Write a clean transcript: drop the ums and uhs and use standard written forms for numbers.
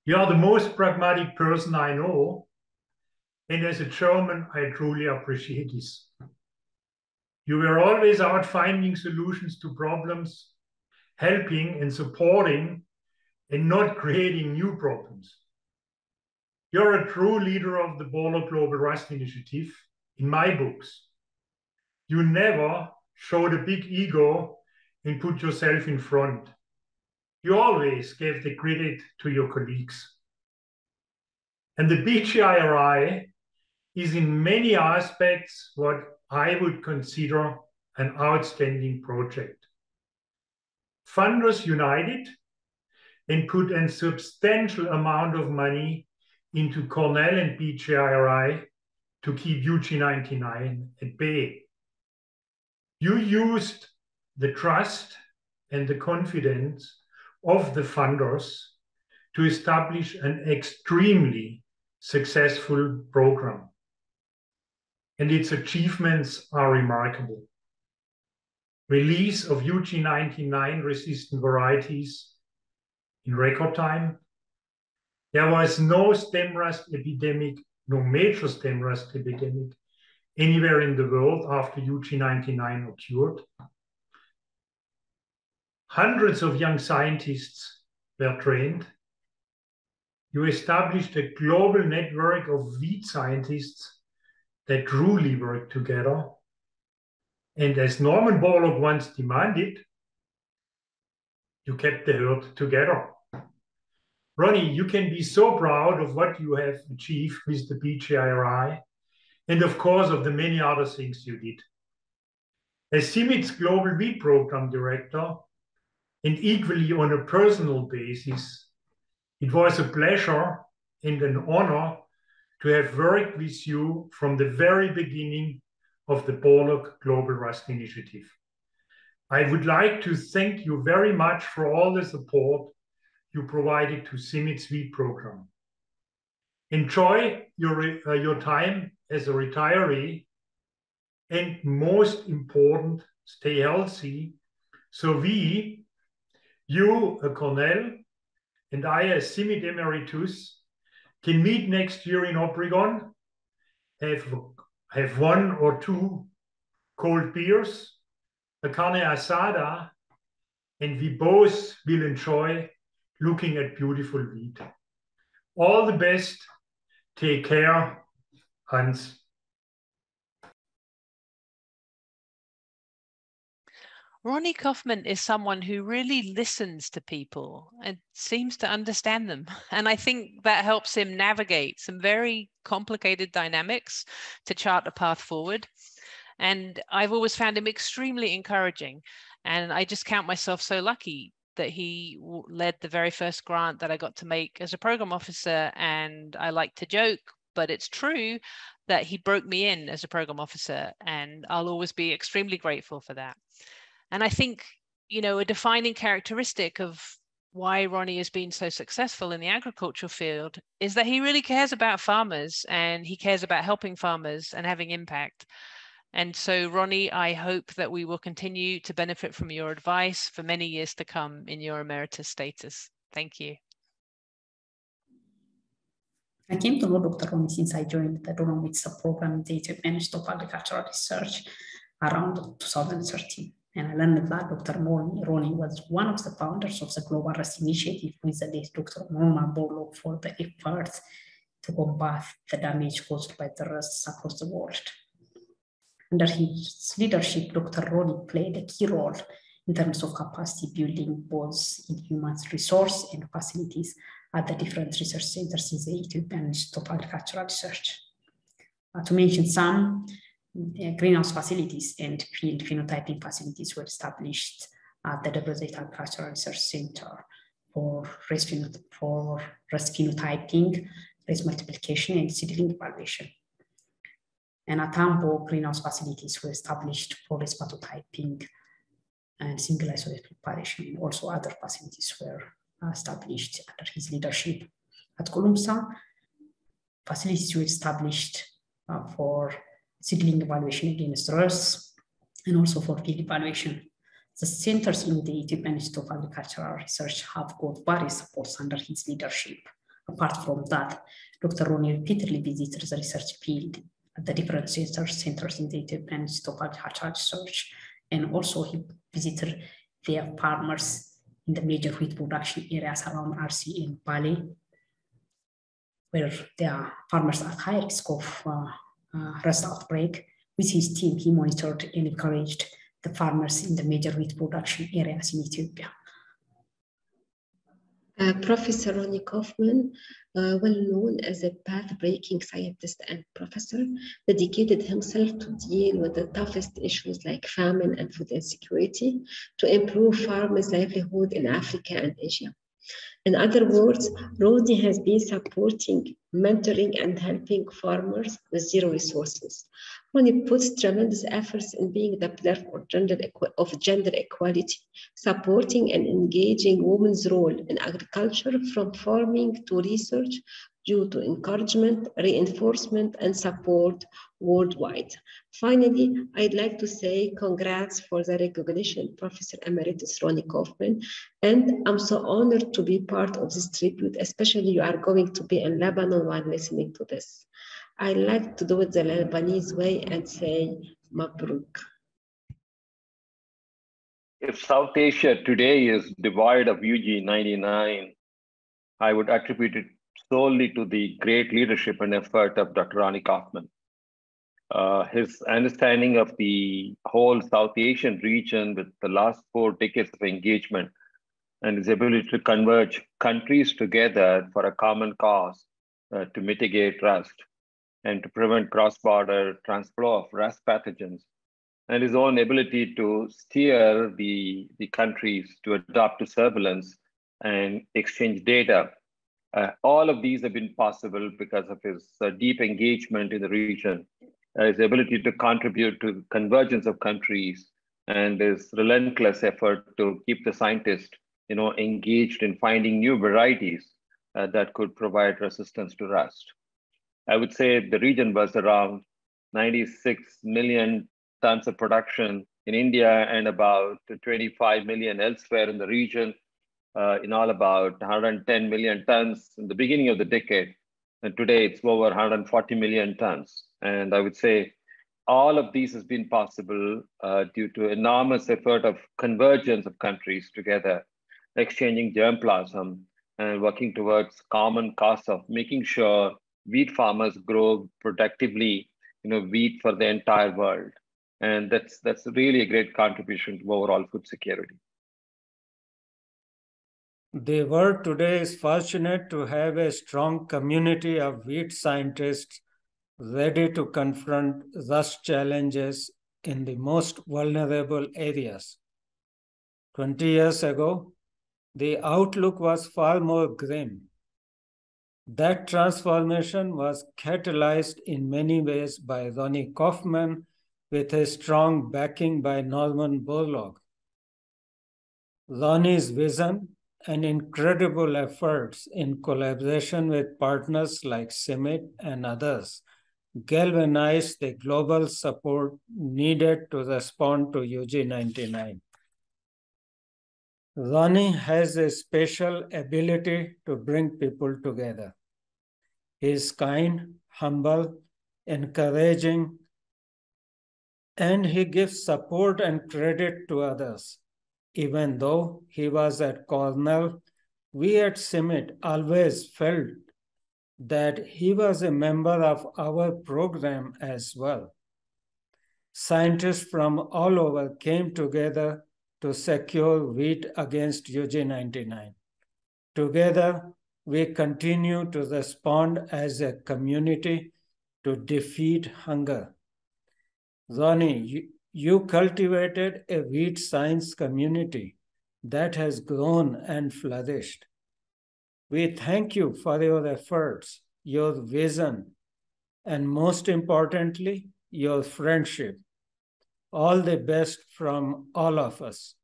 You are the most pragmatic person I know, and as a German, I truly appreciate this. You were always out finding solutions to problems, helping and supporting, and not creating new problems. You're a true leader of the Borlaug Global Rust Initiative in my books. You never showed a big ego and put yourself in front. You always gave the credit to your colleagues. And the BGIRI is in many aspects what I would consider an outstanding project. Funders united and put a substantial amount of money into Cornell and BGIRI to keep UG99 at bay. You used the trust and the confidence of the funders to establish an extremely successful program. And its achievements are remarkable. Release of UG99 resistant varieties in record time. There was no stem rust epidemic, no major stem rust epidemic anywhere in the world after UG99 occurred. Hundreds of young scientists were trained. You established a global network of lead scientists that truly work together. And as Norman Borlaug once demanded, you kept the herd together. Ronnie, you can be so proud of what you have achieved with the BGIRI and of course of the many other things you did. As CIMMYT's Global Wheat Program Director, and equally on a personal basis, it was a pleasure and an honor to have worked with you from the very beginning of the Borlaug Global Rust Initiative. I would like to thank you very much for all the support you provided to CIMMYT's wheat program. Enjoy your time as a retiree, and most important, stay healthy. So we, you, a Cornell, and I, as CIMMYT Emeritus, can meet next year in Obregon, have one or two cold beers, a carne asada, and we both will enjoy looking at beautiful wheat. All the best. Take care, Hans. Ronnie Kaufman is someone who really listens to people and seems to understand them. And I think that helps him navigate some very complicated dynamics to chart a path forward. And I've always found him extremely encouraging. And I just count myself so lucky that he led the very first grant that I got to make as a program officer. And I like to joke, but it's true that he broke me in as a program officer. And I'll always be extremely grateful for that. And I think, you know, a defining characteristic of why Ronnie has been so successful in the agricultural field is that he really cares about farmers, and he cares about helping farmers and having impact. And so, Ronnie, I hope that we will continue to benefit from your advice for many years to come in your emeritus status. Thank you. I came to know Dr. Ronnie since I joined the Donald Witsa program in the Ethiopian Institute of Agricultural Research around 2013. And I learned that Dr. Ronnie was one of the founders of the Global Rust Initiative with the late Dr. Norman Borlaug for the efforts to combat the damage caused by the rusts across the world. Under his leadership, Dr. Ronnie played a key role in terms of capacity building, both in human resource and facilities at the different research centers in the Ethiopian Institute of Agricultural Research. To mention some, greenhouse facilities and field phenotyping facilities were established at the Debrozait Agricultural Research Center for rest phenotyping, rest multiplication, and seedling evaluation. And at Tambo, greenhouse facilities were established for rest pathotyping and single isolate preparation, and also other facilities were established under his leadership. At Columsa, facilities were established for seedling evaluation against rusts and also for field evaluation. The centers in the Ethiopian Institute of Agricultural Research have got various supports under his leadership, Apart from that, Dr. Ronnie repeatedly visited the research field at the different centers in the Ethiopian Institute of Agricultural Research, and also he visited their farmers in the major wheat production areas around RC and Bali, where there are farmers at high risk of rust outbreak. With his team, he monitored and encouraged the farmers in the major wheat production areas in Ethiopia. Professor Ronnie Kaufman, well known as a path-breaking scientist and professor, dedicated himself to deal with the toughest issues like famine and food insecurity to improve farmers' livelihood in Africa and Asia. In other words, Ronnie has been supporting, mentoring, and helping farmers with zero resources. Ronnie puts tremendous efforts in being the pillar of gender equality, supporting and engaging women's role in agriculture from farming to research due to encouragement, reinforcement, and support worldwide. Finally, I'd like to say congrats for the recognition, Professor Emeritus Ronnie Kaufman, and I'm so honored to be part of this tribute, especially you are going to be in Lebanon while listening to this. I like to do it the Lebanese way and say, Mabruk. If South Asia today is devoid of UG99, I would attribute it solely to the great leadership and effort of Dr. Ronnie Kaufman. His understanding of the whole South Asian region with the last 4 decades of engagement and his ability to converge countries together for a common cause to mitigate rust and to prevent cross-border transflow of rust pathogens, and his own ability to steer the countries to adopt to surveillance and exchange data. All of these have been possible because of his deep engagement in the region, his ability to contribute to the convergence of countries, and his relentless effort to keep the scientists, engaged in finding new varieties that could provide resistance to rust. I would say the region was around 96 million tons of production in India and about 25 million elsewhere in the region. In all, about 110 million tons in the beginning of the decade. And today it's over 140 million tons. And I would say all of these has been possible due to enormous effort of convergence of countries together, exchanging germplasm and working towards common cause of making sure wheat farmers grow productively, wheat for the entire world. And that's really a great contribution to overall food security. The world today is fortunate to have a strong community of wheat scientists ready to confront rust challenges in the most vulnerable areas. 20 years ago, the outlook was far more grim. That transformation was catalyzed in many ways by Ronnie Kaufman with a strong backing by Norman Borlaug. Ronnie's vision and incredible efforts in collaboration with partners like CIMMYT and others galvanized the global support needed to respond to UG99. Ronnie has a special ability to bring people together. He is kind, humble, encouraging, and he gives support and credit to others. Even though he was at Cornell, we at CIMMYT always felt that he was a member of our program as well. Scientists from all over came together to secure wheat against UG99. Together, we continue to respond as a community to defeat hunger. Ronnie, you cultivated a wheat science community that has grown and flourished. We thank you for your efforts, your vision, and most importantly, your friendship. All the best from all of us.